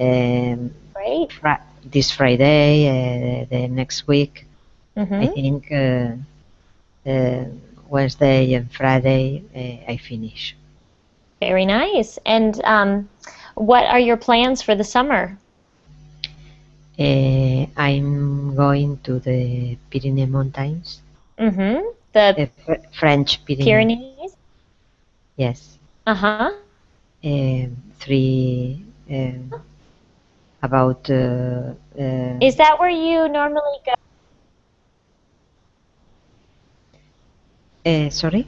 Um, Great. this Friday, the next week, I think Wednesday and Friday I finish. Very nice. And what are your plans for the summer? I'm going to the Pyrenees Mountains. The French Pyrenees. Pyrenees? Yes. Uh-huh. Three about. Is that where you normally go? Sorry.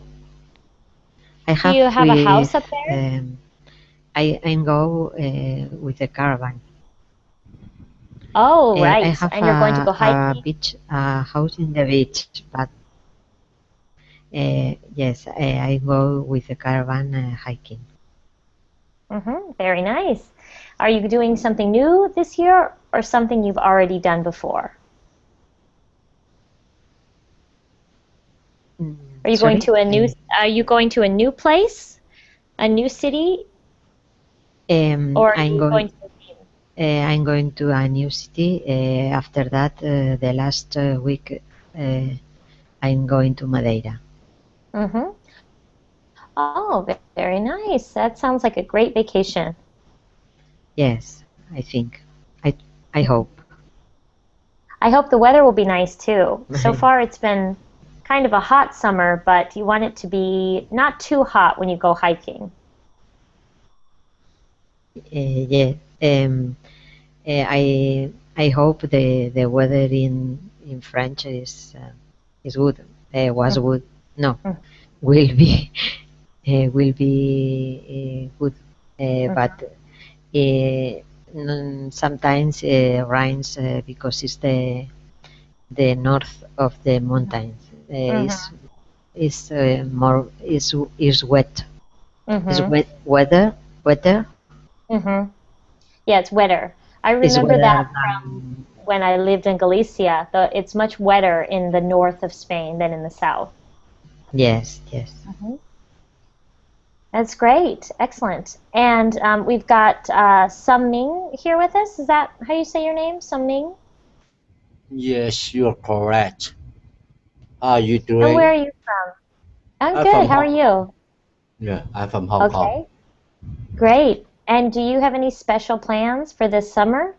I Do have you have a house up there? I go with a caravan. Oh, I right. have And you're going to go a hiking? beach, a house in the beach, but yes, I go with a caravan hiking. Very nice. Are you doing something new this year or something you've already done before? Are you going Sorry? to a new are you going to a new place? A new city? Or are you going to the same? I'm going to a new city. After that, the last week, I'm going to Madeira. Oh, very nice. That sounds like a great vacation. Yes, I think. I hope. I hope the weather will be nice too. So far it's been kind of a hot summer, but you want it to be not too hot when you go hiking. Yeah. I hope the weather in French is good. Was good. No, will be good. But sometimes rains because it's the north of the mountains. Is more is wet. Is wet weather. Yeah, it's wetter. I Is remember that wetter from when I lived in Galicia. It's much wetter in the north of Spain than in the south. Yes, yes. That's great. Excellent. And we've got Sum Ming here with us. Is that how you say your name? Sum Ming? Yes, you're correct. How are you And where are doing? you from? I'm I'm good. from How are Hong. you? Yeah, I'm from Hong Kong. Okay, great. And do you have any special plans for this summer?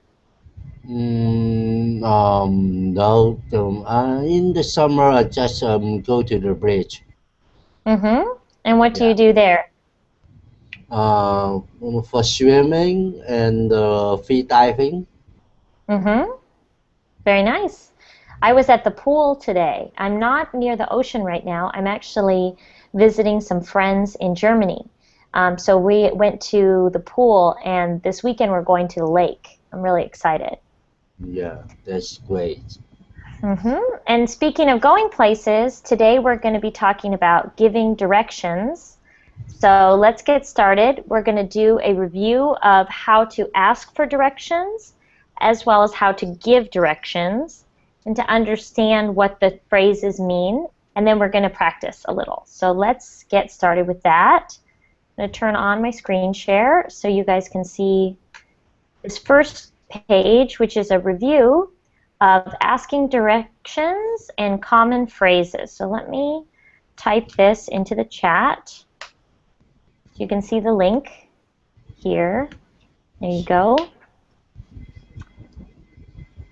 No. In the summer, I just go to the beach. And what do Yeah. you do there? Uh, for swimming and free diving. Very nice. I was at the pool today. I'm not near the ocean right now. I'm actually visiting some friends in Germany. So we went to the pool, and this weekend we're going to the lake. I'm really excited. Yeah, that's great. And speaking of going places, today we're going to be talking about giving directions. So let's get started. We're going to do a review of how to ask for directions, as well as how to give directions, and to understand what the phrases mean. And then we're going to practice a little. So let's get started with that. I'm going to turn on my screen share so you guys can see this first page, which is a review of asking directions and common phrases. So let me type this into the chat. So you can see the link here. There you go.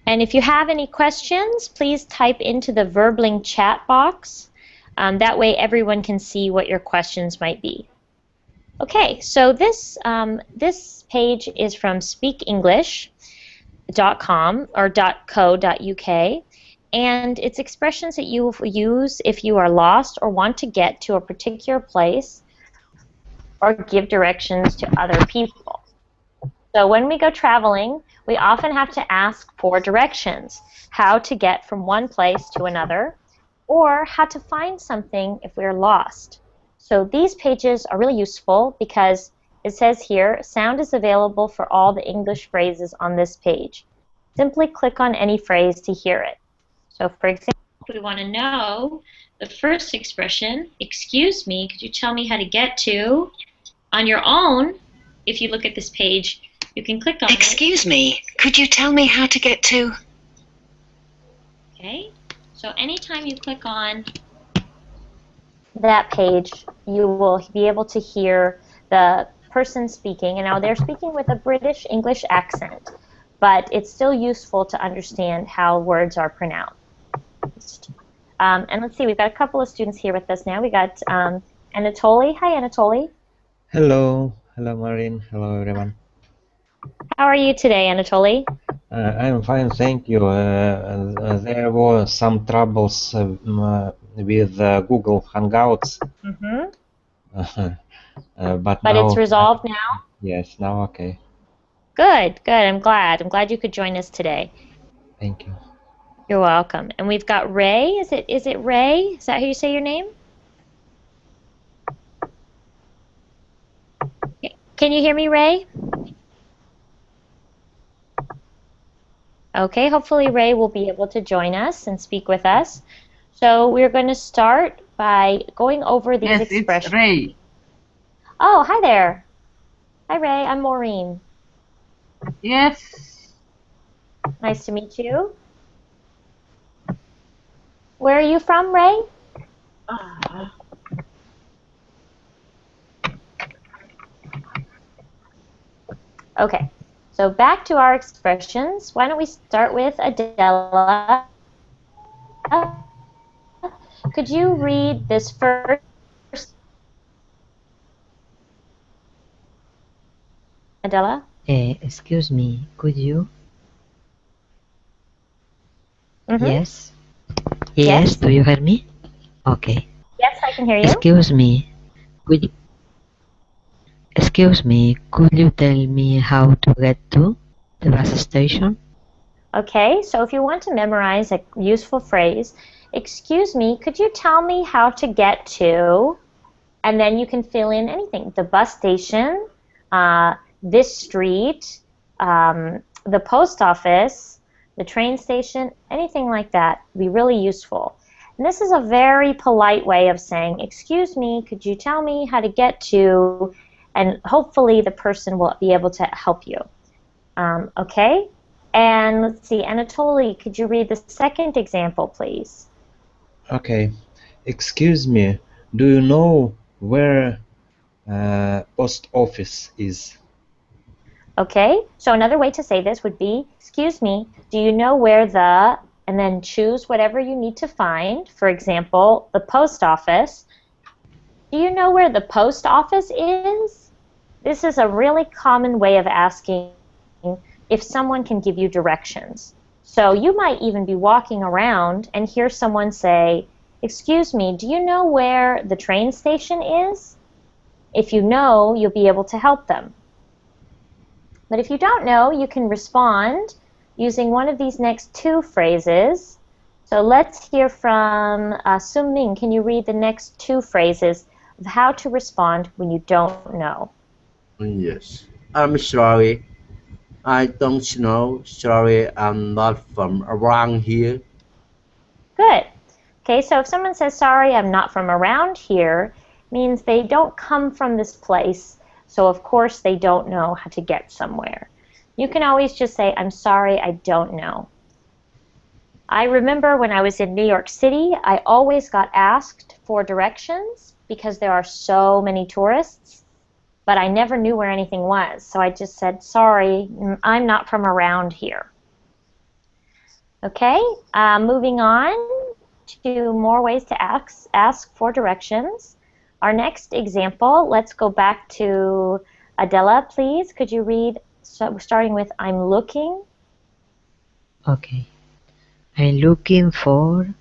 And if you have any questions, please type into the Verbling chat box. That way everyone can see what your questions might be. Okay, so this page is from speakenglish.com or .co.uk, and it's expressions that you use if you are lost or want to get to a particular place or give directions to other people. So when we go traveling, we often have to ask for directions, how to get from one place to another, or how to find something if we're lost. So these pages are really useful because it says here, sound is available for all the English phrases on this page. Simply click on any phrase to hear it. So for example, if we want to know the first expression, excuse me, could you tell me how to get to? On your own, if you look at this page, You can click on it. Excuse me, could you tell me how to get to? Okay, so anytime you click on that page, you will be able to hear the person speaking. And now they're speaking with a British English accent, but it's still useful to understand how words are pronounced. And let's see, we've got a couple of students here with us now. We got Anatoly. Hi, Anatoly. Hello, hello Maureen, hello everyone. How are you today, Anatoly? I'm fine, thank you. There were some troubles with Google Hangouts, but But it's now, resolved now? yes, now okay. Good, good. I'm glad. I'm glad you could join us today. Thank you. You're welcome. And we've got Ray. Is it Ray? Is that how you say your name? Can you hear me, Ray? Okay, hopefully Ray will be able to join us and speak with us. So we're going to start by going over these expressions. It's Ray. Oh, hi there. Hi, Ray. I'm Maureen. Yes. Nice to meet you. Where are you from, Ray? Okay, so back to our expressions. Why don't we start with Adela? Could you read this first? Adela? Excuse me, could you? Yes? Yes, do you hear me? Okay. Yes, I can hear you. Excuse me, could you tell me how to get to the bus station? Okay, so if you want to memorize a useful phrase, excuse me, could you tell me how to get to, and then you can fill in anything, the bus station, this street, the post office, the train station, anything like that would be really useful. And this is a very polite way of saying, excuse me, could you tell me how to get to, and hopefully the person will be able to help you. Okay? And let's see, Anatoly, could you read the second example, please? Okay. Excuse me, do you know where post office is? Okay, so another way to say this would be, excuse me, do you know where the, and then choose whatever you need to find. For example, the post office. Do you know where the post office is? This is a really common way of asking if someone can give you directions. So you might even be walking around and hear someone say, excuse me, do you know where the train station is? If you know, you'll be able to help them. But if you don't know, you can respond using one of these next two phrases. So let's hear from Sung Ming. Can you read the next two phrases of how to respond when you don't know? Yes. I'm sorry. I don't know. Sorry, I'm not from around here. Good. Okay, so if someone says, sorry, I'm not from around here, means they don't come from this place, so of course they don't know how to get somewhere. You can always just say, I'm sorry, I don't know. I remember when I was in New York City, I always got asked for directions because there are so many tourists, but I never knew where anything was. So I just said, sorry, I'm not from around here. Okay, moving on to more ways to ask for directions. Our next example, let's go back to Adela, please. Could you read, starting with, I'm looking? Okay. I'm looking for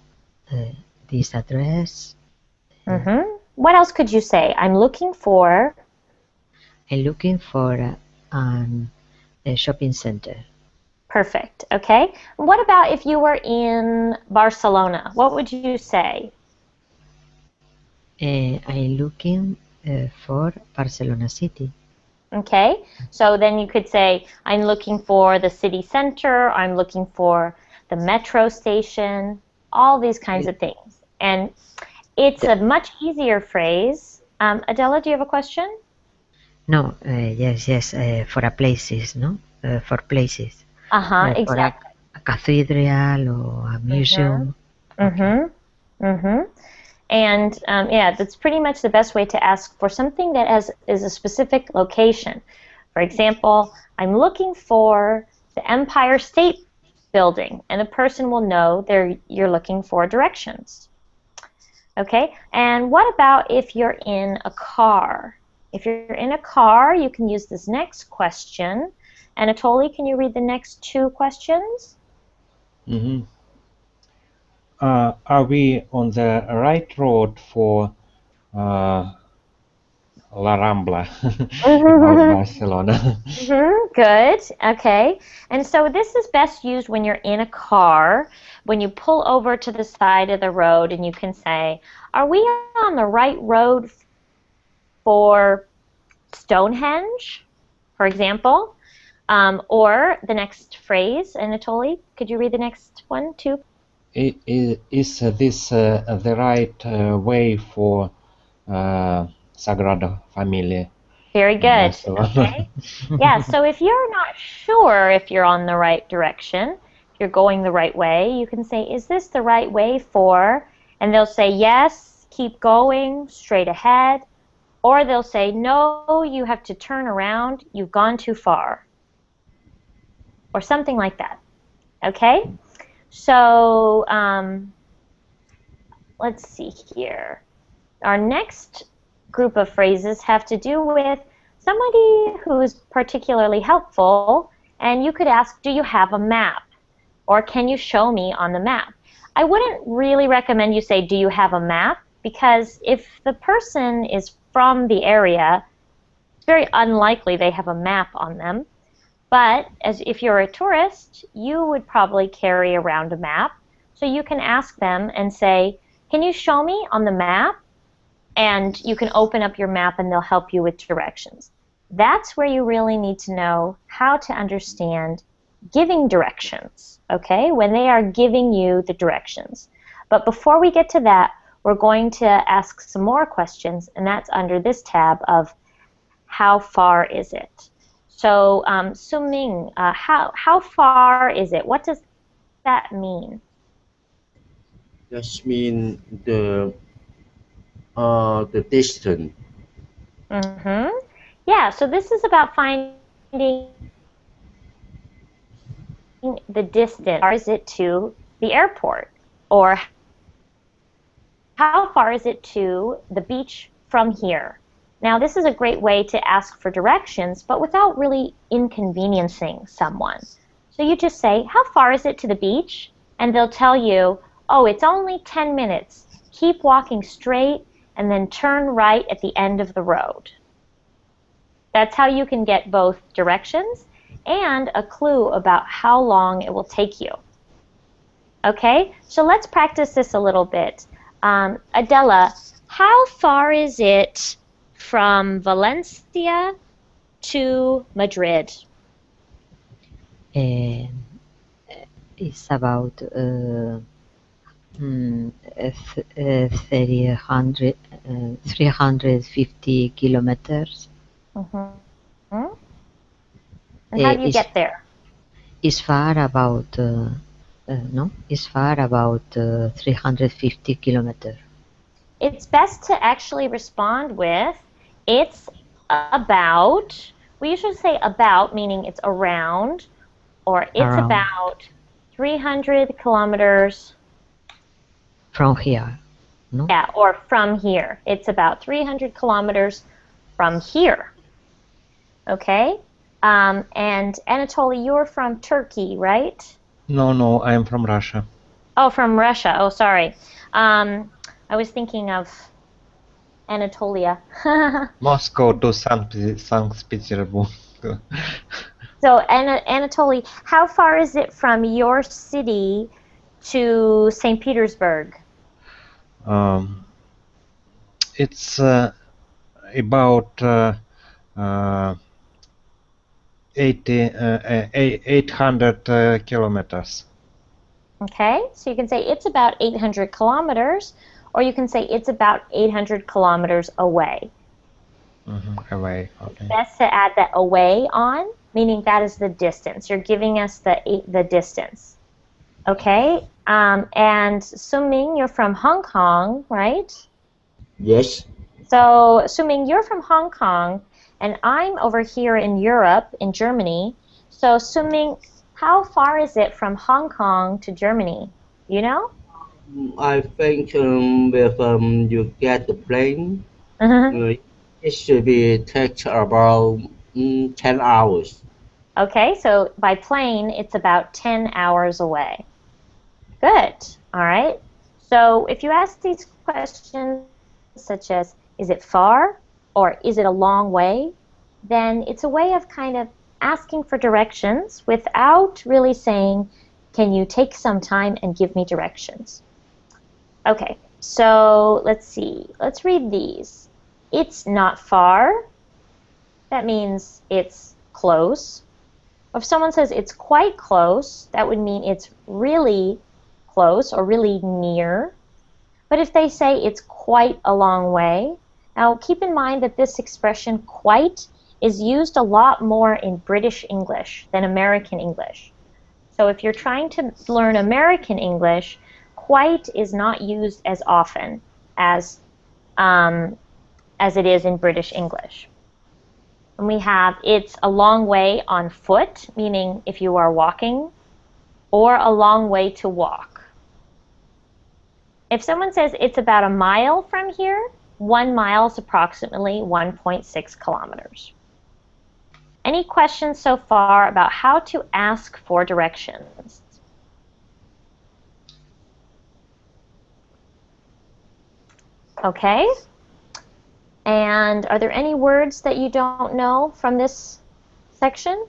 this address. What else could you say? I'm looking for? I'm looking for a shopping center. Perfect. Okay. What about if you were in Barcelona? What would you say? I'm looking for Barcelona City. Okay. So then you could say, I'm looking for the city center. I'm looking for the metro station. All these kinds of things. And it's a much easier phrase. Adela, do you have a question? No, yes, for a places, no? For places. For Exactly. a cathedral or a museum. Okay. And yeah, that's pretty much the best way to ask for something that is a specific location. For example, I'm looking for the Empire State Building, and a person will know you're looking for directions. Okay, and what about if you're in a car? If you're in a car, you can use this next question. Anatoly, can you read the next two questions? Mhm. Are we on the right road for uh, La Rambla, about Barcelona? Good. Okay. And so this is best used when you're in a car, when you pull over to the side of the road and you can say, are we on the right road for Stonehenge, for example? Or the next phrase, Anatoly, could you read the next one too? Is this the right way for Sagrada Familia Very in good. Barcelona? Okay. Yeah, so if you're not sure if you're on the right direction, if you're going the right way, you can say, is this the right way for? And they'll say, yes, keep going, straight ahead. Or they'll say, no, you have to turn around, you've gone too far. Or something like that. Okay? So let's see here. Our next group of phrases have to do with somebody who is particularly helpful, and you could ask, do you have a map? Or can you show me on the map? I wouldn't really recommend you say, do you have a map? Because if the person is from the area, it's very unlikely they have a map on them. But if you're a tourist, you would probably carry around a map. So you can ask them and say, can you show me on the map? And you can open up your map and they'll help you with directions. That's where you really need to know how to understand giving directions, okay, when they are giving you the directions. But before we get to that, we're going to ask some more questions, and that's under this tab of how far is it? So, Suming, how far is it? What does that mean? That mean the distance. Mm-hmm. Yeah, so this is about finding the distance. How far is it to the airport? Or how far is it to the beach from here? Now, this is a great way to ask for directions, but without really inconveniencing someone. So you just say, how far is it to the beach? And they'll tell you, oh, it's only 10 minutes. Keep walking straight and then turn right at the end of the road. That's how you can get both directions and a clue about how long it will take you. Okay, so let's practice this a little bit. Adela, how far is it from Valencia to Madrid? Uh, it's about 350 kilometers. Mm-hmm. And how do you get there? It's far about no, it's far about 350 kilometers. It's best to actually respond with, it's about, we usually say about, meaning it's around, or it's Around. about 300 kilometers From here, no? Yeah, or from here. It's about 300 kilometers from here. Okay? And Anatoly, you're from Turkey, right? No, I am from Russia. Oh, from Russia. Oh, sorry. I was thinking of Anatolia. Moscow to St. Petersburg. So, Anatoly, how far is it from your city to St. Petersburg? It's about 800 kilometers. Okay, so you can say it's about 800 kilometers, or you can say it's about 800 kilometers away. Away. It's Okay. best to add that away on, meaning that is the distance. You're giving us the distance. Okay? And Suming, you're from Hong Kong, right? Yes. So, Suming, you're from Hong Kong, and I'm over here in Europe, in Germany. So, Suming, how far is it from Hong Kong to Germany? You know? I think if you get the plane, uh, it should be take about 10 hours. Okay, so by plane, it's about 10 hours away. Good. All right. So if you ask these questions such as, is it far or is it a long way? Then it's a way of kind of asking for directions without really saying, can you take some time and give me directions? Okay, so let's see. Let's read these. It's not far. That means it's close. If someone says it's quite close, that would mean it's really close or really near. But if they say it's quite a long way, now keep in mind that this expression quite is used a lot more in British English than American English. So if you're trying to learn American English, quite is not used as often as it is in British English. And we have it's a long way on foot, meaning if you are walking, or a long way to walk. If someone says it's about a mile from here, 1 mile is approximately 1.6 kilometers. Any questions so far about how to ask for directions? Okay. And are there any words that you don't know from this section?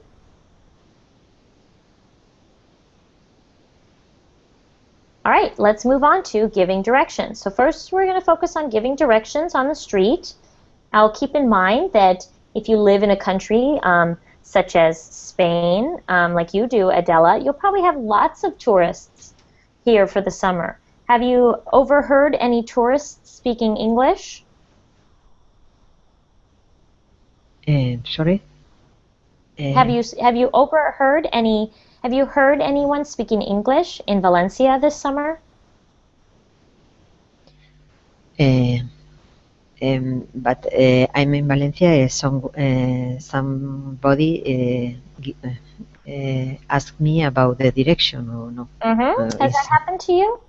All right, let's move on to giving directions. So first we're going to focus on giving directions on the street. I'll keep in mind that if you live in a country such as Spain, like you do, Adela, you'll probably have lots of tourists here for the summer. Have you overheard any tourists speaking English? Sorry? Have you overheard any? Have you heard anyone speaking English in Valencia this summer? But I'm in Valencia. Somebody asked me about the direction or no. Has that happened to you?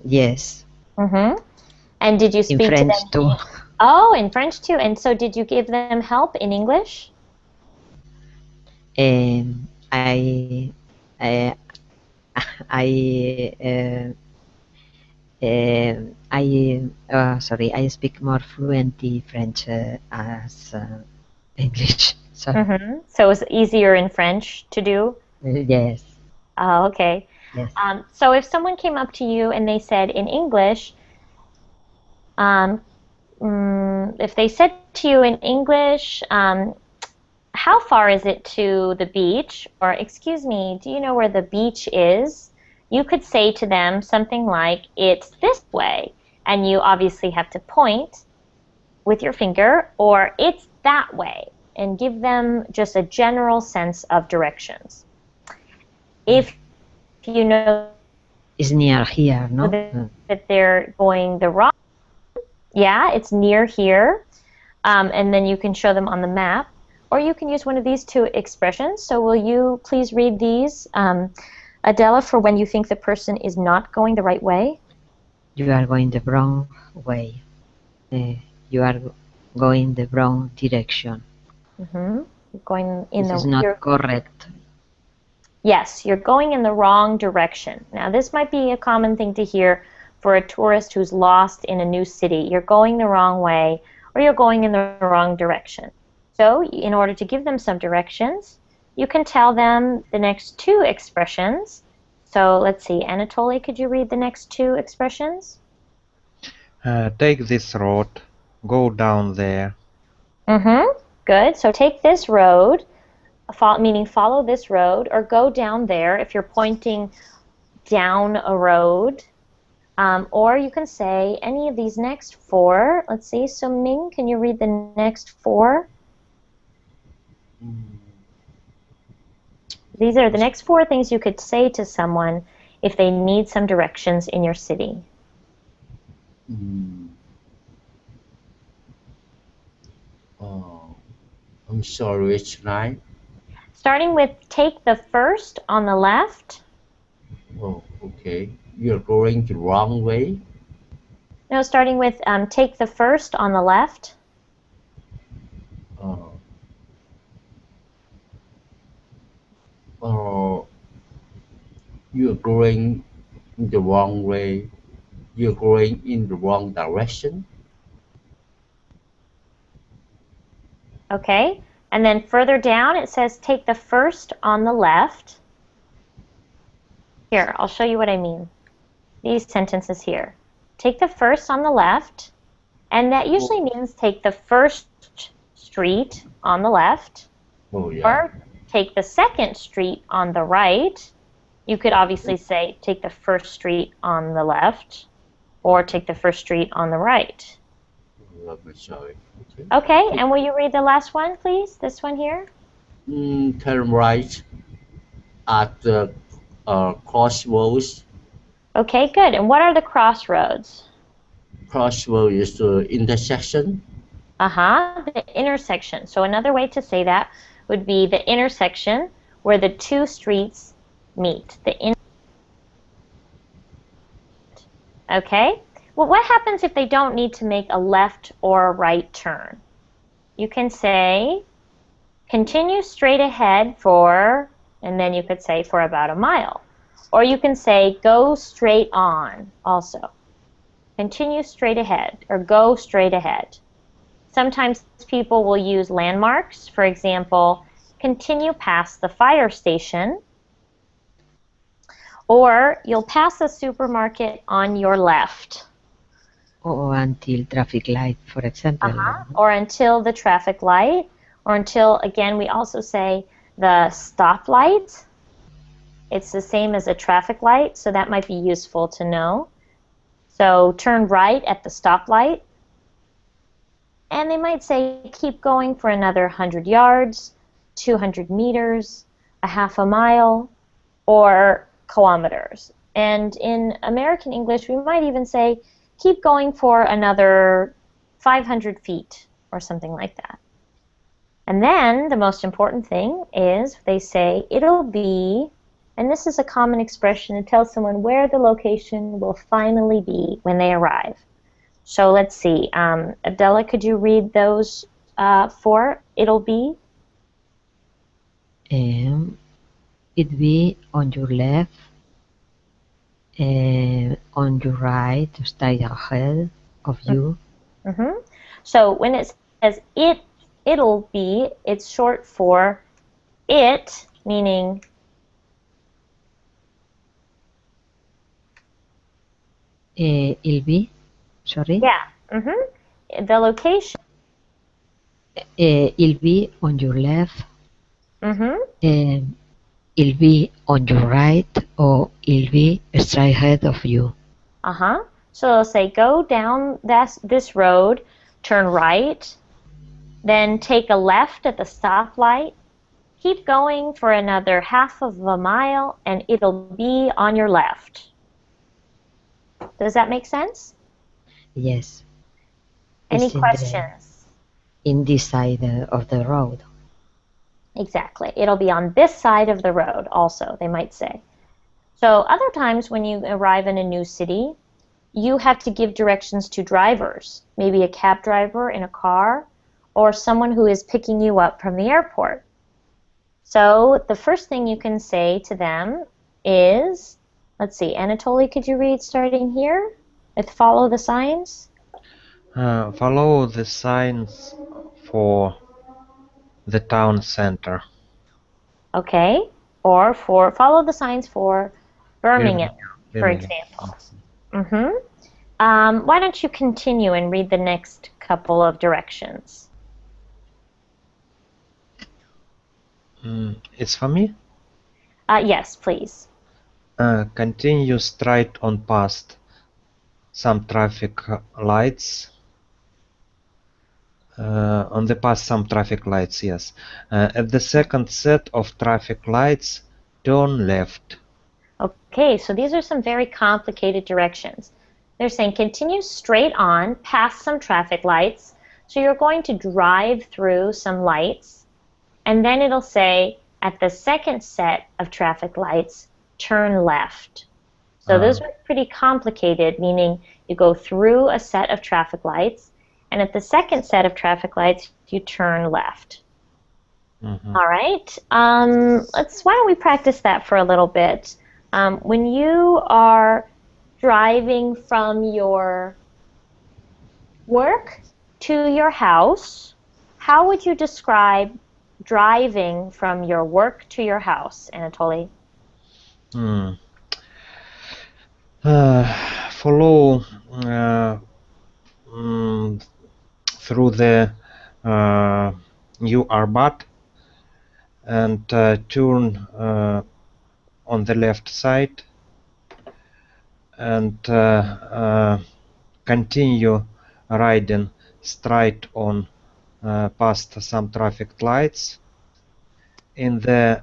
Yes. And did you speak in French to them? too. Oh, in French too. And so did you give them help in English? I sorry, I speak more fluently French as English. Sorry. So it's easier in French to do? Yes. Oh, okay. Yes. So if someone came up to you and they said in English, if they said to you in English, how far is it to the beach? Or, excuse me, do you know where the beach is? You could say to them something like, it's this way. And you obviously have to point with your finger, or it's that way, and give them just a general sense of directions. If you know It's near here, no? that they're going the wrong, yeah, it's near here, and then you can show them on the map, or you can use one of these two expressions. So will you please read these, Adela, for when you think the person is not going the right way? You are going the wrong way. You are going the wrong direction. You're going in This is not correct. Yes, you're going in the wrong direction. Now, this might be a common thing to hear for a tourist who's lost in a new city. You're going the wrong way, or you're going in the wrong direction. So, in order to give them some directions, you can tell them the next two expressions. So, let's see, Anatoly, could you read the next two expressions? Take this road, go down there. Good. So, take this road, meaning follow this road, or go down there if you're pointing down a road. Or you can say any of these next four. Let's see. So Ming, can you read the next four? These are the next four things you could say to someone if they need some directions in your city. I'm sorry, it's right. Starting with take the first on the left. Oh, okay. You're going the wrong way. No, starting with take the first on the left. You're going the wrong way. You're going in the wrong direction. Okay. And then further down it says take the first on the left. Here, I'll show you what I mean. These sentences here. Take the first on the left, and that usually means take the first street on the left, or take the second street on the right. You could obviously say take the first street on the left, or take the first street on the right. Okay, and will you read the last one, please? This one here? Turn right at the crossroads. Okay, good. And what are the crossroads? Crossroads is the intersection. The intersection. So another way to say that would be the intersection where the two streets meet. Okay? Well, what happens if they don't need to make a left or a right turn? You can say, continue straight ahead for, and then you could say for about a mile. Or you can say, go straight on also. Continue straight ahead, or go straight ahead. Sometimes people will use landmarks. For example, continue past the fire station. Or you'll pass a supermarket on your left. Or until traffic light, for example. Or until the traffic light. Or until, again, we also say the stoplight. It's the same as a traffic light, so that might be useful to know. So turn right at the stoplight. And they might say keep going for another 100 yards, 200 meters, a half a mile, or kilometers. And in American English, we might even say keep going for another 500 feet or something like that. And then the most important thing is they say it'll be, and this is a common expression to tell someone where the location will finally be when they arrive. So let's see. Abdullah, could you read those four? It'll be? It be on your left, on your right, straight ahead of you. So when it says it'll be, it's short for it, meaning It'll be, sorry? Yeah. The location. It'll be on your left. It'll be on your right, or it'll be straight ahead of you. So they'll say go down this road, turn right, then take a left at the stoplight, keep going for another half of a mile, and it'll be on your left. Does that make sense? Yes. Any questions? In this side of the road. Exactly. It'll be on this side of the road also, they might say. So other times when you arrive in a new city, you have to give directions to drivers, maybe a cab driver in a car, or someone who is picking you up from the airport. So the first thing you can say to them is, let's see, Anatoly, could you read starting here with follow the signs? Follow the signs for the town center. Okay, or for follow the signs for Birmingham, for example. Why don't you continue and read the next couple of directions? It's for me? Yes, please. Continue straight on past some traffic lights. On the path, some traffic lights, yes. At the second set of traffic lights, turn left. Okay, so these are some very complicated directions. They're saying continue straight on past some traffic lights. So you're going to drive through some lights, and then it'll say at the second set of traffic lights, turn left. So those are pretty complicated, meaning you go through a set of traffic lights, and at the second set of traffic lights, you turn left. All right. Why don't we practice that for a little bit? When you are driving from your work to your house, how would you describe driving from your work to your house, Anatoly? Follow through the new Arbat and turn on the left side and continue riding straight on past some traffic lights. In the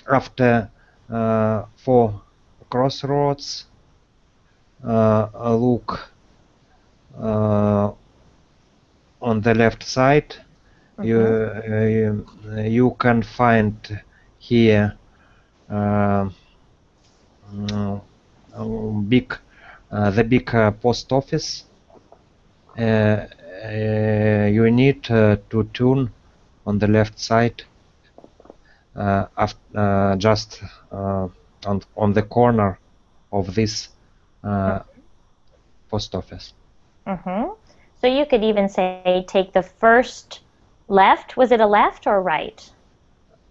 after 4 crossroads, look on the left side. You can find here the big post office. You need to turn on the left side just on the corner of this post office. So you could even say take the first left. Was it a left or right?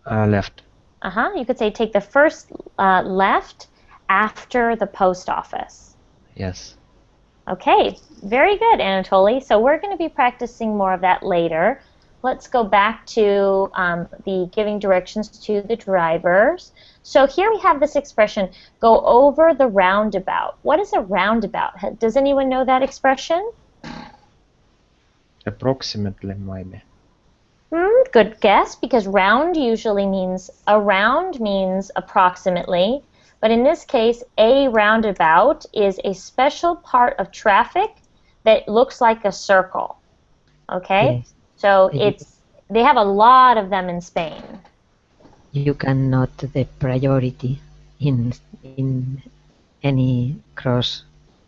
Left. You could say take the first left after the post office. Yes. Okay, very good, Anatoly. So we're going to be practicing more of that later. Let's go back to the giving directions to the drivers. So here we have this expression, go over the roundabout. What is a roundabout? Does anyone know that expression? Approximately, maybe. Good guess, because round usually means around means approximately. But in this case, a roundabout is a special part of traffic that looks like a circle. Okay? Yes. So they have a lot of them in Spain. You can note the priority in any cross.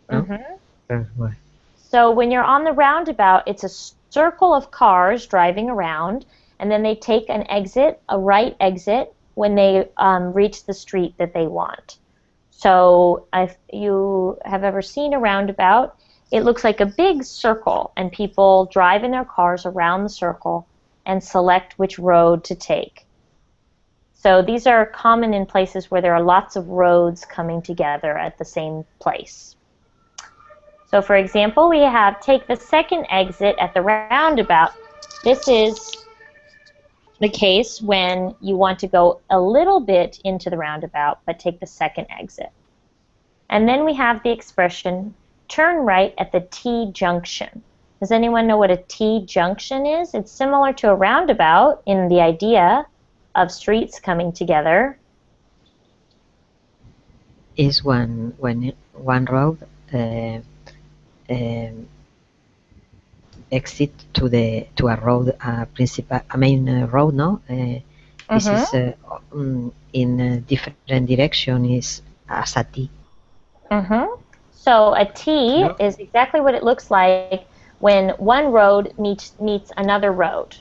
Crossword. So when you're on the roundabout, it's a circle of cars driving around, and then they take an exit, a right exit, when they reach the street that they want. So if you have ever seen a roundabout, it looks like a big circle, and people drive in their cars around the circle and select which road to take. So these are common in places where there are lots of roads coming together at the same place. So for example, we have take the second exit at the roundabout. This is the case when you want to go a little bit into the roundabout, but take the second exit. And then we have the expression, turn right at the T-junction. Does anyone know what a T-junction is? It's similar to a roundabout in the idea of streets coming together. Is one road exit to a road, a main road, no? This is in a different direction is as a T. So a T is exactly what it looks like when one road meets another road.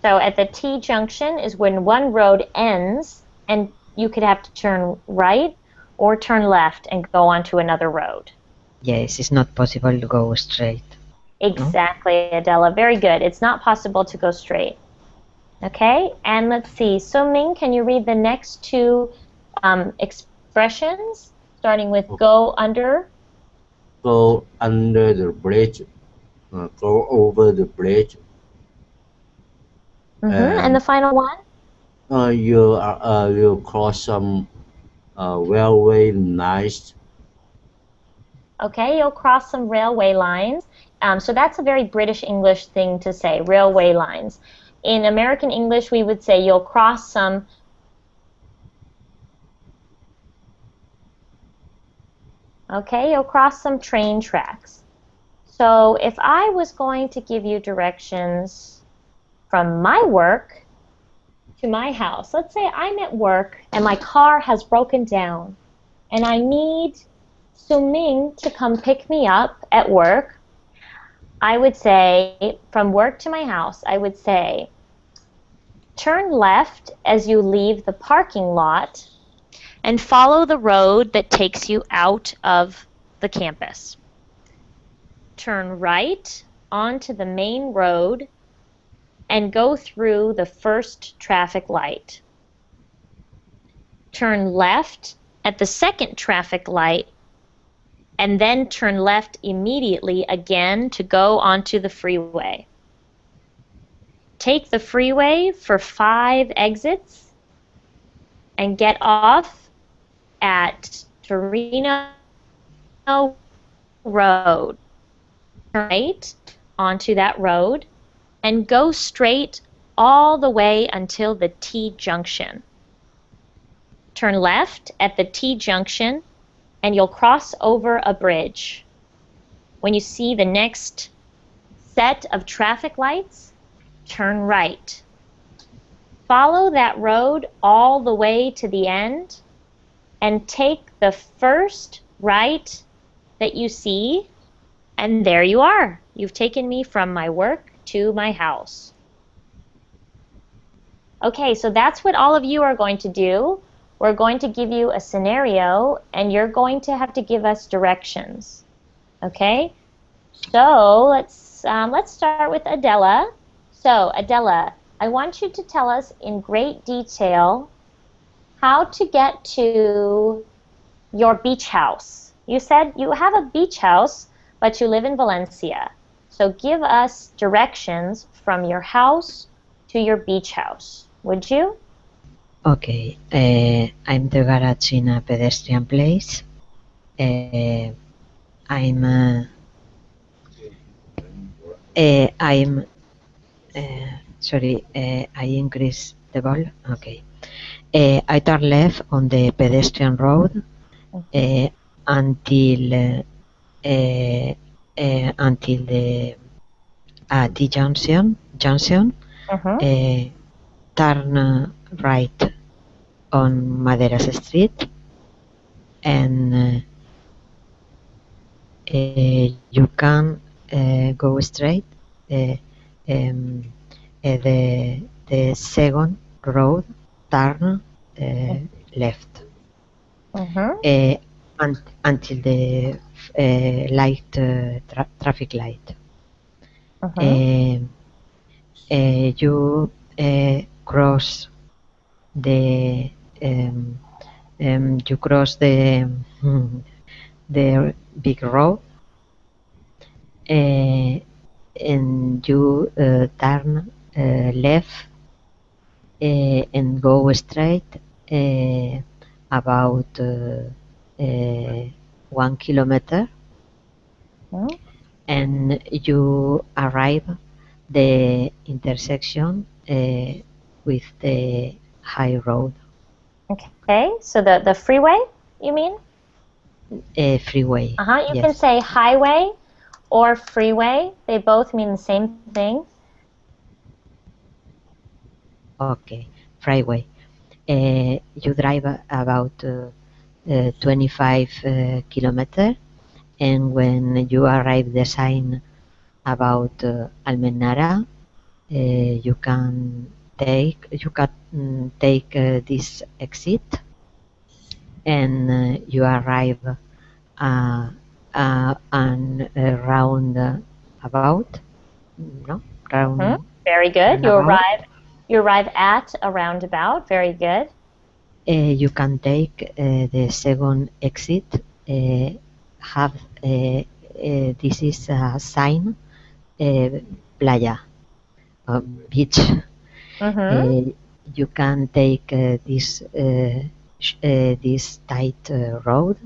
So at the T junction is when one road ends and you could have to turn right or turn left and go onto another road. Yes, it's not possible to go straight. Exactly, no? Adela. Very good. It's not possible to go straight. Okay, and let's see. So Ming, can you read the next two expressions, starting with go under? Go under the bridge. Go over the bridge. And the final one? You cross some railway lines. Okay, you'll cross some railway lines. So that's a very British English thing to say, railway lines. In American English, we would say you'll cross some train tracks. So if I was going to give you directions from my work to my house, let's say I'm at work and my car has broken down and I need Suming to come pick me up at work, I would say, from work to my house, I would say, turn left as you leave the parking lot and follow the road that takes you out of the campus. Turn right onto the main road and go through the first traffic light. Turn left at the second traffic light and then turn left immediately again to go onto the freeway. Take the freeway for 5 exits and get off at Torino Road. Turn right onto that road and go straight all the way until the T-junction. Turn left at the T-junction and you'll cross over a bridge. When you see the next set of traffic lights, turn right. Follow that road all the way to the end and take the first right that you see, and there you are. You've taken me from my work to my house. Okay, so that's what all of you are going to do. We're going to give you a scenario, and you're going to have to give us directions. Okay? So let's start with Adela. So Adela, I want you to tell us in great detail how to get to your beach house. You said you have a beach house, but you live in Valencia. So give us directions from your house to your beach house. Would you? Okay, I'm the garage in a pedestrian place. I'm sorry, I increase the volume. Okay. I turn left on the pedestrian road until the T-junction. Turn right on Maderas Street, and you can go straight. The second road turn left until the traffic light. You cross the the big road, and you turn left and go straight about 1 kilometer, and you arrive the intersection with the high road. Okay, so the freeway, you mean? Freeway. You can say highway or freeway. They both mean the same thing. Okay, freeway. You drive about 25 kilometers, and when you arrive the sign about Almenara, you can take this exit, and you arrive and round about, round. Very good. You arrive at a roundabout. Very good. You can take the second exit. This is a sign, playa, beach. You can take this tight road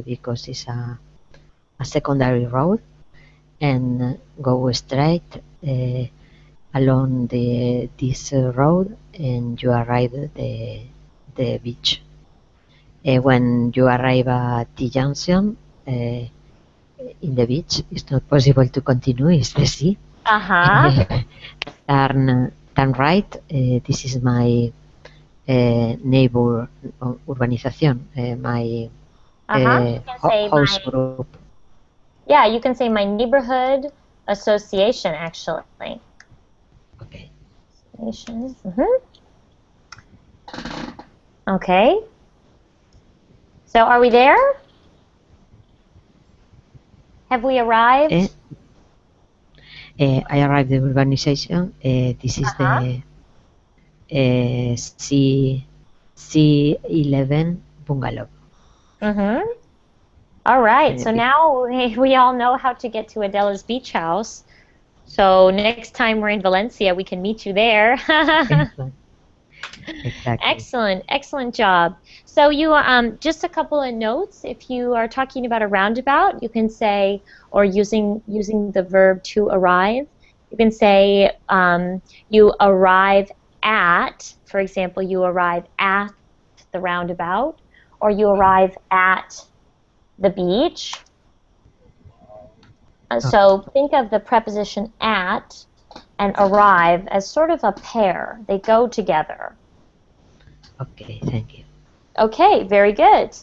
because it's a a secondary road and go straight along this road, and you arrive at the beach. When you arrive at the junction in the beach, it's not possible to continue, it's the sea. Turn right. This is my neighbor urbanización, my house group. Yeah, you can say my neighborhood association, actually. Okay. Okay. So are we there? Have we arrived? I arrived at the urbanization. This is the C11 bungalow. All right, so now we all know how to get to Adela's beach house. So next time we're in Valencia, we can meet you there. Exactly. Excellent job. So you just a couple of notes. If you are talking about a roundabout, you can say, or using the verb to arrive, you can say you arrive at, for example, you arrive at the roundabout, or you arrive at the beach. So think of the preposition at and arrive as sort of a pair. They go together. Okay, thank you. Okay, very good.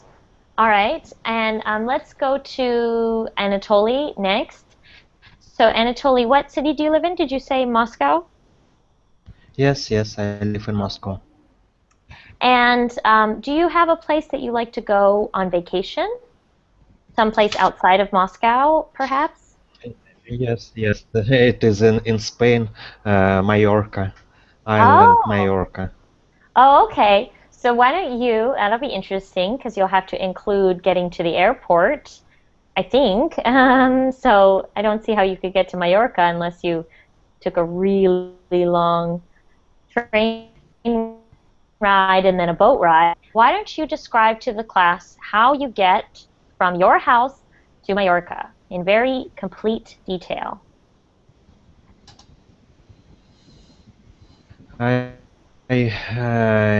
All right, and let's go to Anatoly next. So Anatoly, what city do you live in? Did you say Moscow? Yes, I live in Moscow. And do you have a place that you like to go on vacation? Someplace outside of Moscow, perhaps? Yes, it is in Spain, Mallorca, island Mallorca. Oh, okay. So why don't you, that'll be interesting because you'll have to include getting to the airport, I think. So I don't see how you could get to Mallorca unless you took a really long train ride and then a boat ride. Why don't you describe to the class how you get from your house to Mallorca in very complete detail? I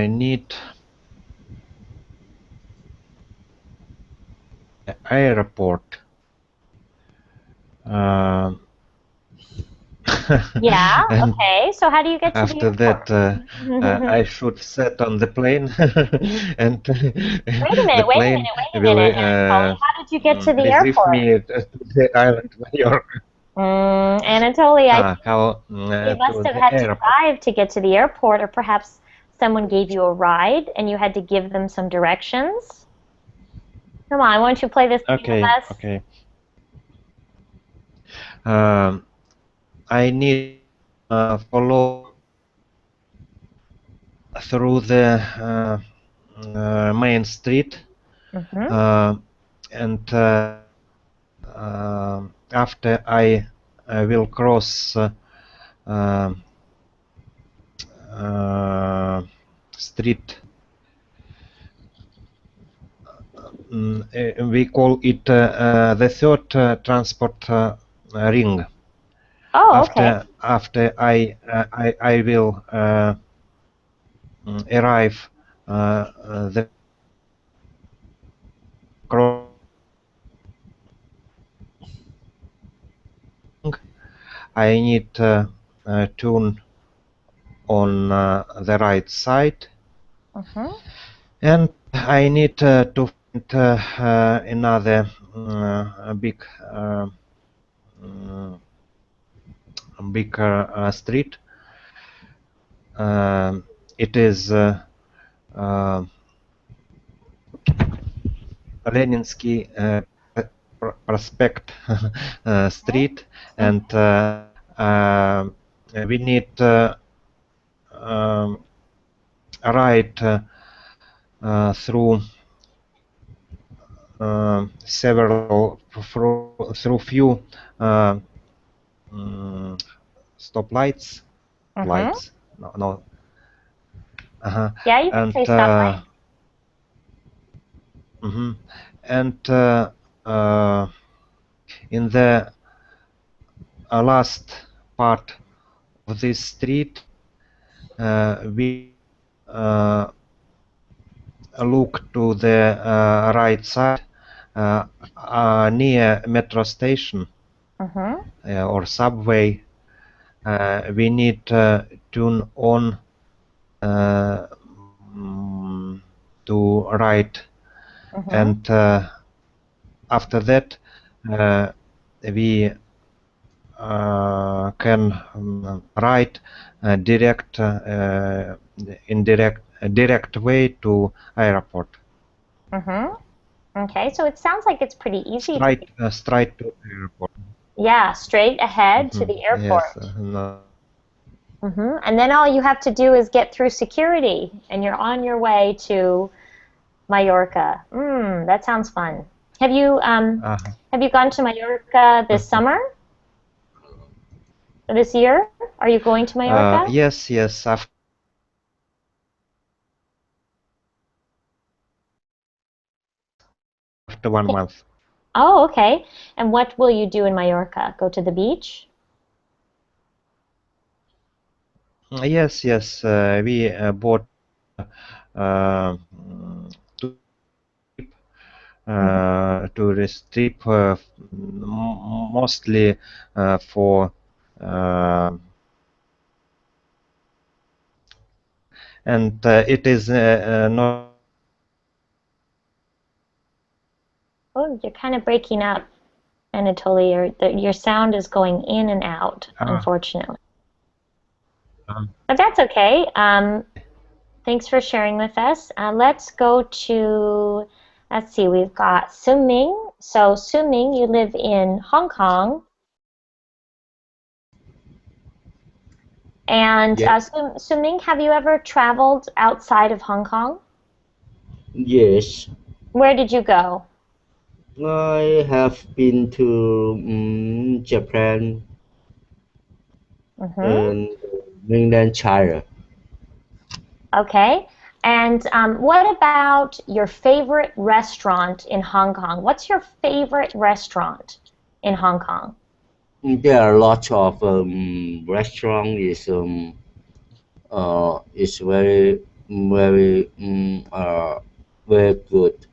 need airport. Yeah, okay. So how do you get to the After airport? that, I should sit on the plane, and Wait a minute, will Anatoly. How did you get to the receive airport? me to the island Mallorca. Anatoly, I think How you must to have the had to airport. drive to get to the airport, or perhaps someone gave you a ride and you had to give them some directions. Come on, why don't you play this game with us? Okay. I need follow through the main street, and after I will cross street. We call it the third transport ring. Oh, okay. After I will arrive the cross. I need turn on the right side, and I need to find another big street. It is Leninsky Prospect Street, and we need ride through several through few stoplights. Lights. No. Yeah, you can say stoplight. And in the last part of this street, we look to the right side near metro station or subway. We need to tune on to right, and after that we can write direct way to airport. Okay, so it sounds like it's pretty easy. Straight to airport. Yeah, straight ahead to the airport. Yes. No. And then all you have to do is get through security, and you're on your way to Mallorca. That sounds fun. Have you gone to Mallorca this summer? This year? Are you going to Mallorca? Yes. After 1 month. Oh, okay. And what will you do in Mallorca? Go to the beach? Yes. We bought tourist trip mostly for and it is not. Oh, you're kind of breaking up, Anatoly. Your sound is going in and out, unfortunately. But that's okay. Thanks for sharing with us. Let's go to, let's see, we've got Suming. So Suming, you live in Hong Kong. And Suming, have you ever traveled outside of Hong Kong? Yes. Where did you go? I have been to Japan and mainland China. Okay. And what about your favorite restaurant in Hong Kong? What's your favorite restaurant in Hong Kong? There are lots of restaurants. It's very very good.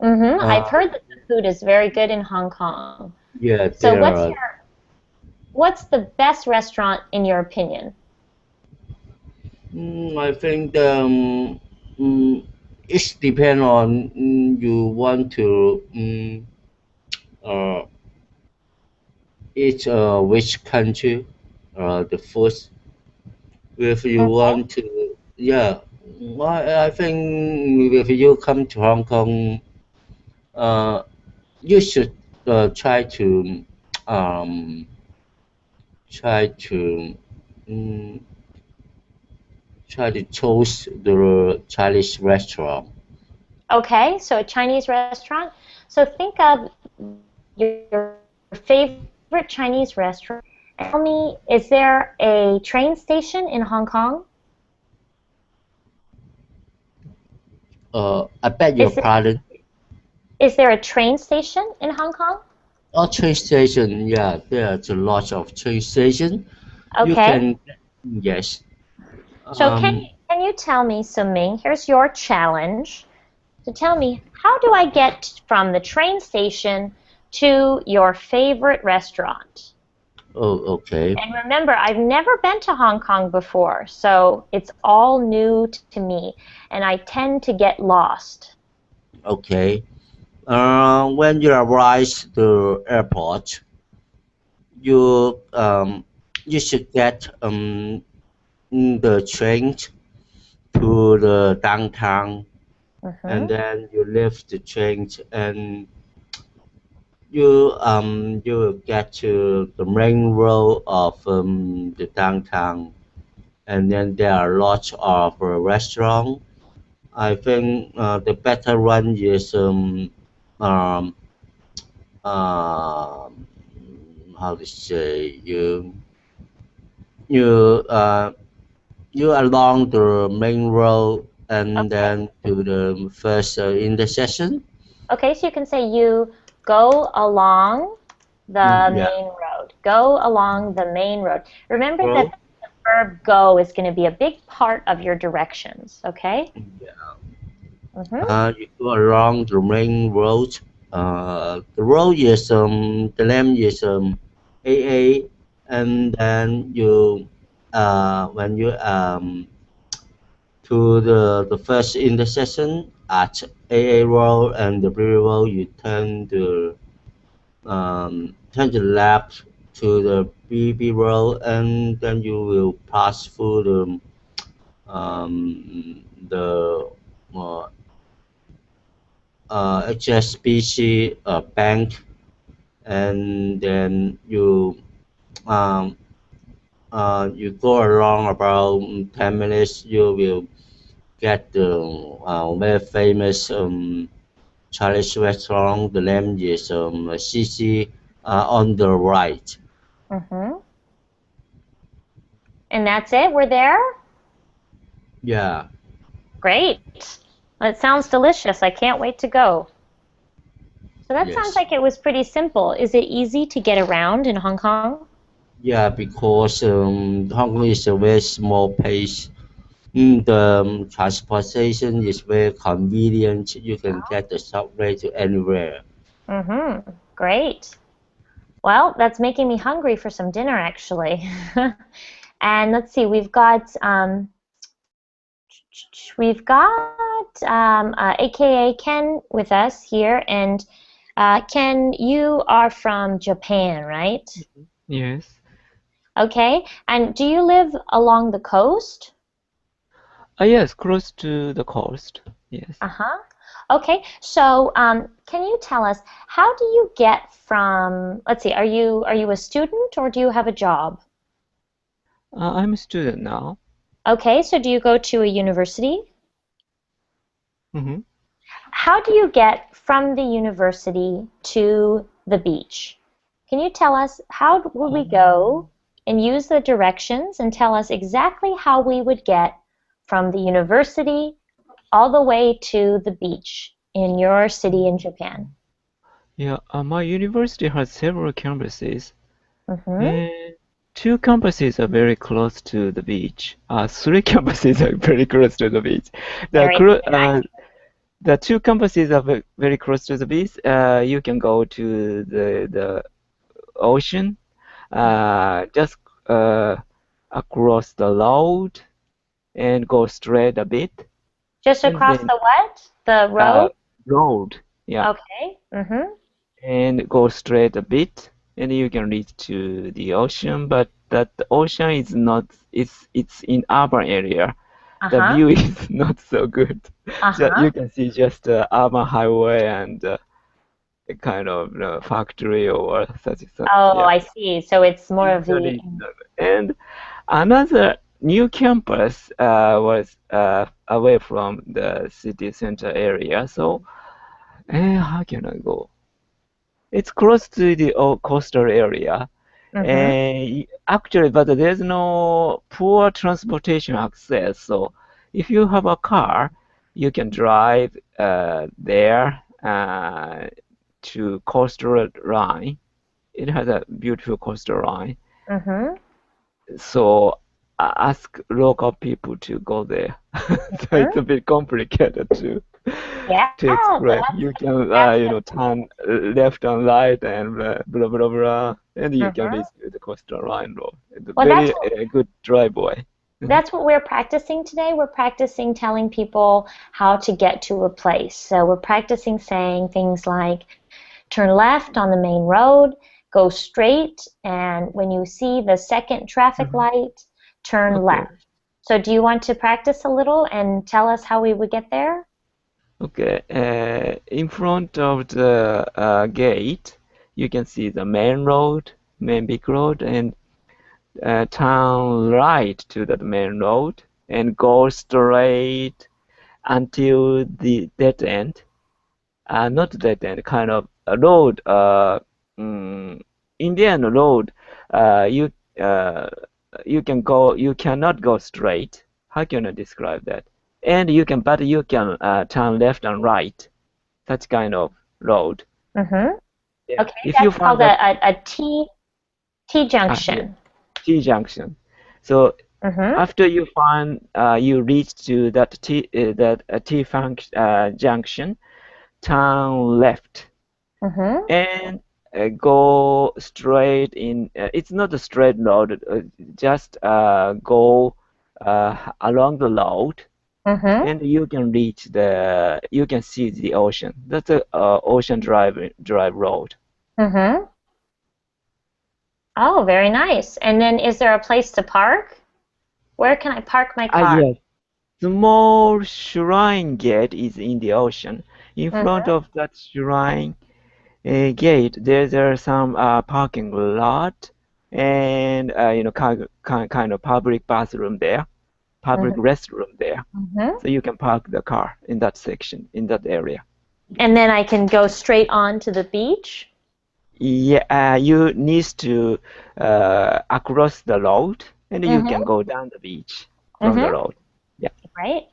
I've heard that the food is very good in Hong Kong. Yeah. So what's the best restaurant in your opinion? I think it depends on you want to eat which country the food. If you want to, yeah, I think if you come to Hong Kong, you should try to um, try to choose the Chinese restaurant. Okay, so a Chinese restaurant. So think of your favorite Chinese restaurant. And tell me, is there a train station in Hong Kong? I beg your pardon. Is there a train station in Hong Kong? Oh, train station, yeah, there's a lot of train station. Okay. You can, yes. So can you tell me, Suming, here's your challenge. So tell me, how do I get from the train station to your favorite restaurant? Oh, okay. And remember, I've never been to Hong Kong before, so it's all new to me, and I tend to get lost. Okay. When you arrive to the airport, you should get the train to the downtown, and then you leave the train and you will get to the main road of the downtown, and then there are lots of restaurants. I think the better one is how to say you along the main road and then to the first intersection. Okay, so you can say you go along The Yeah. main road. Go along the main road. Remember that Road. the verb go is going to be a big part of your directions, okay? Yeah. Mm-hmm. You go along the main road. The road is the name is AA, and then you when you to the first intersection at AA road and the B road, you turn the left to the BB road, and then you will pass through the uh, HSBC bank, and then um, you go along about 10 minutes, you will get the very famous Chinese restaurant. The name is CC on the right. Mm-hmm. And that's it? We're there? Yeah, Great. Well, it sounds delicious. I can't wait to go. So that sounds yes. like it was pretty simple. Is it easy to get around in Hong Kong? Yeah, because Hong Kong is a very small place. The transportation is very convenient. You can get the subway to anywhere. Mm-hmm. Great. Well, that's making me hungry for some dinner, actually. And let's see, we've got AKA Ken with us here, and Ken, you are from Japan, right? Yes. Okay, and do you live along the coast? Yes, close to the coast. Yes. Uh-huh. Okay, so can you tell us how do you get from, let's see, are you a student or do you have a job? I'm a student now. Okay, so do you go to a university? Mm-hmm. How do you get from the university to the beach? Can you tell us how would we go and use the directions and tell us exactly how we would get from the university all the way to the beach in your city in Japan? Yeah, my university has several campuses, Mm-hmm. and two campuses are very close to the beach. Three campuses are very close to the beach. The Very clo- nice. uh, the two campuses are very close to the beach. You can go to the ocean, just uh, across the road and go straight a bit, Just and across then the what? The road? road, yeah, Okay. Mm-hmm. and go straight a bit, and you can reach to the ocean. But that the ocean is not, it's in urban area. The Uh-huh. view is not so good. Uh-huh. You can see just urban highway and a kind of factory or such. Oh, Yeah, I see. So it's more of the usually. And another new campus was away from the city center area. So, how can I go? It's close to the coastal area. mm-hmm. Actually, but there's no poor transportation access. So, if you have a car, you can drive there to coastal line. It has a beautiful coastal line. Mm-hmm. So ask local people to go there. So it's a bit complicated Yeah, to explain. You can that's turn left and right and blah blah blah, and you can mm-hmm. reach the coastal line road. It's a Well, very good driveway. that's what we're practicing today. We're practicing telling people how to get to a place. So we're practicing saying things like turn left on the main road, go straight, and when you see the second traffic Mhm. light, turn Okay. left. So do you want to practice a little and tell us how we would get there? Okay. In front of the gate, you can see the main road, main big road, and turn right to the main road and go straight until the dead end. Not dead end, kind of a road. Mm, Indian road. You you can go. You cannot go straight. How can I describe that? And but you can turn left and right. Such kind of road. Mm-hmm. Yeah. Okay, If you that's find called that a T yeah, junction. T junction. So Mm-hmm. after you find you reach to that T function junction, turn left Mm-hmm. and go straight in. It's not a straight road. Just go along the road, Mm-hmm. and you can reach the. You can see the ocean. That's a ocean drive road. Mm-hmm. Oh, very nice. And then is there a place to park? Where can I park my Ah, car? yes. Small shrine gate is in the ocean. In front Mm-hmm. of that shrine gate, there's some parking lot and kind of public bathroom there, public Mm-hmm. restroom there. Mm-hmm. So you can park the car in that section, in that area. And then I can go straight on to the beach, Yeah, you need to across the road, and you mm-hmm. can go down the beach from the Mm-hmm. road. Yeah. Right?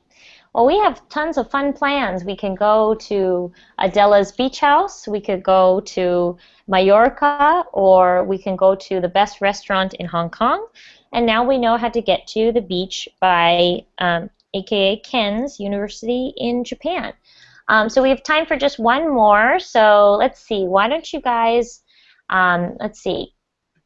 Well, we have tons of fun plans. We can go to Adela's beach house, we could go to Mallorca, or we can go to the best restaurant in Hong Kong. And now we know how to get to the beach by aka Ken's University in Japan. So we have time for just one more. So let's see. Why don't you guys, let's see.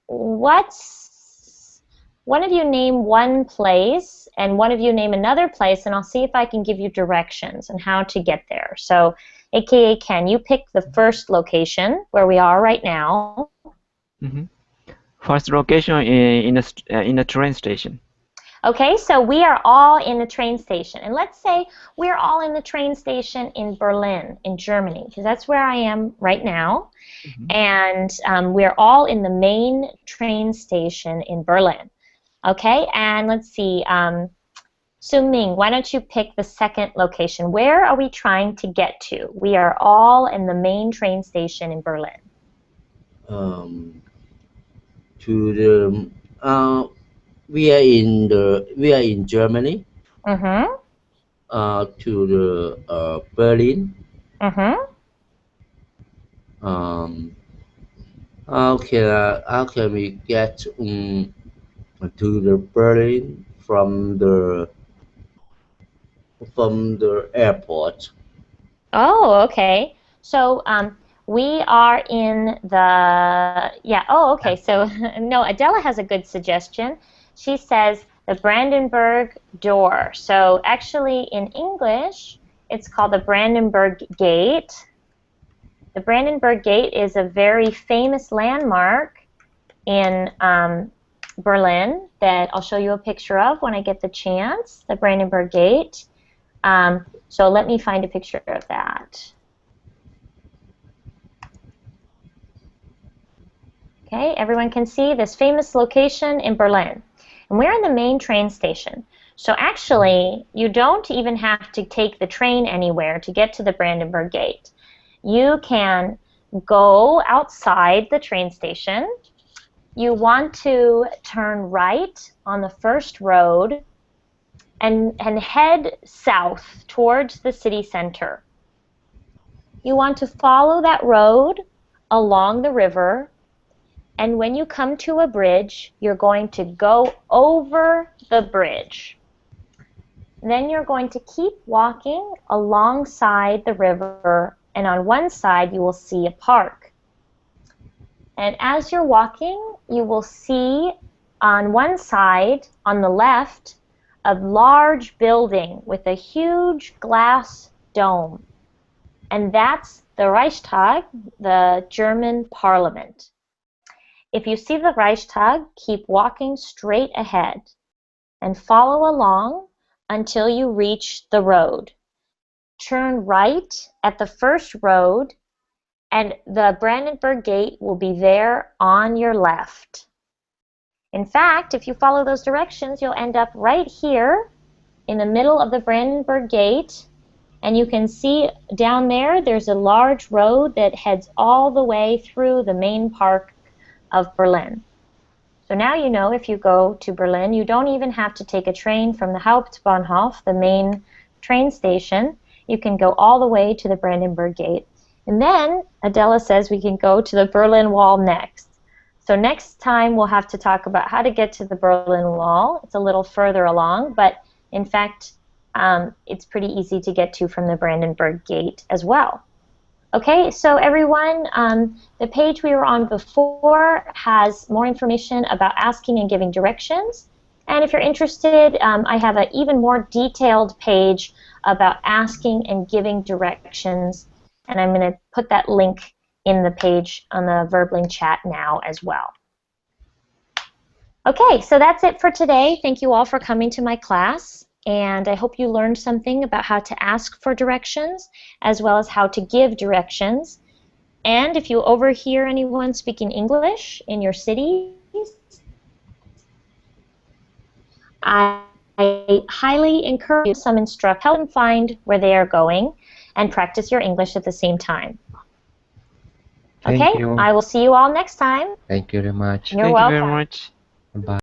What's one of you name one place and one of you name another place, and I'll see if I can give you directions on how to get there. So, aka Ken, you pick the first location where we are right now. hmm First location in a train station. Okay, so we are all in the train station. And let's say we're all in the train station in Berlin, in Germany, because that's where I am right now. hmm And we're all in the main train station in Berlin. Okay, and let's see. Ming, why don't you pick the second location? Where are we trying to get to? We are all in the main train station in Berlin. Um, to the we are in Germany. Mm-hmm. To the Berlin. Mm-hmm. Um, how can we get to the Berlin from the airport? Oh, okay. So we are in the, yeah, oh, okay. So no, Adela has a good suggestion. She says the Brandenburg door. So actually in English, it's called the Brandenburg Gate. The Brandenburg Gate is a very famous landmark in Berlin that I'll show you a picture of when I get the chance, the Brandenburg Gate. So let me find a picture of that. Okay, everyone can see this famous location in Berlin. And we're in the main train station. So actually, you don't even have to take the train anywhere to get to the Brandenburg Gate. You can go outside the train station. You want to turn right on the first road and head south towards the city center. You want to follow that road along the river, and when you come to a bridge, you're going to go over the bridge. Then you're going to keep walking alongside the river, and on one side you will see a park. And as you're walking, you will see on one side, on the left, a large building with a huge glass dome. And that's the Reichstag, the German parliament. If you see the Reichstag, keep walking straight ahead and follow along until you reach the road. Turn right at the first road, and the Brandenburg Gate will be there on your left. In fact, if you follow those directions, you'll end up right here in the middle of the Brandenburg Gate, and you can see down there, there's a large road that heads all the way through the main park of Berlin. So now you know if you go to Berlin, you don't even have to take a train from the Hauptbahnhof, the main train station. You can go all the way to the Brandenburg Gate. And then Adela says we can go to the Berlin Wall next. So next time we'll have to talk about how to get to the Berlin Wall. It's a little further along, but in fact, it's pretty easy to get to from the Brandenburg Gate as well. Okay, so everyone, the page we were on before has more information about asking and giving directions. And if you're interested, I have an even more detailed page about asking and giving directions. And I'm going to put that link in the page on the Verbling chat now as well. Okay, so that's it for today. Thank you all for coming to my class. And I hope you learned something about how to ask for directions as well as how to give directions. And if you overhear anyone speaking English in your cities, I highly encourage you some instruct, help them find where they are going and practice your English at the same time. Thank Okay, you. I will see you all next time. Thank you very much. You're Thank you very welcome. much. Bye.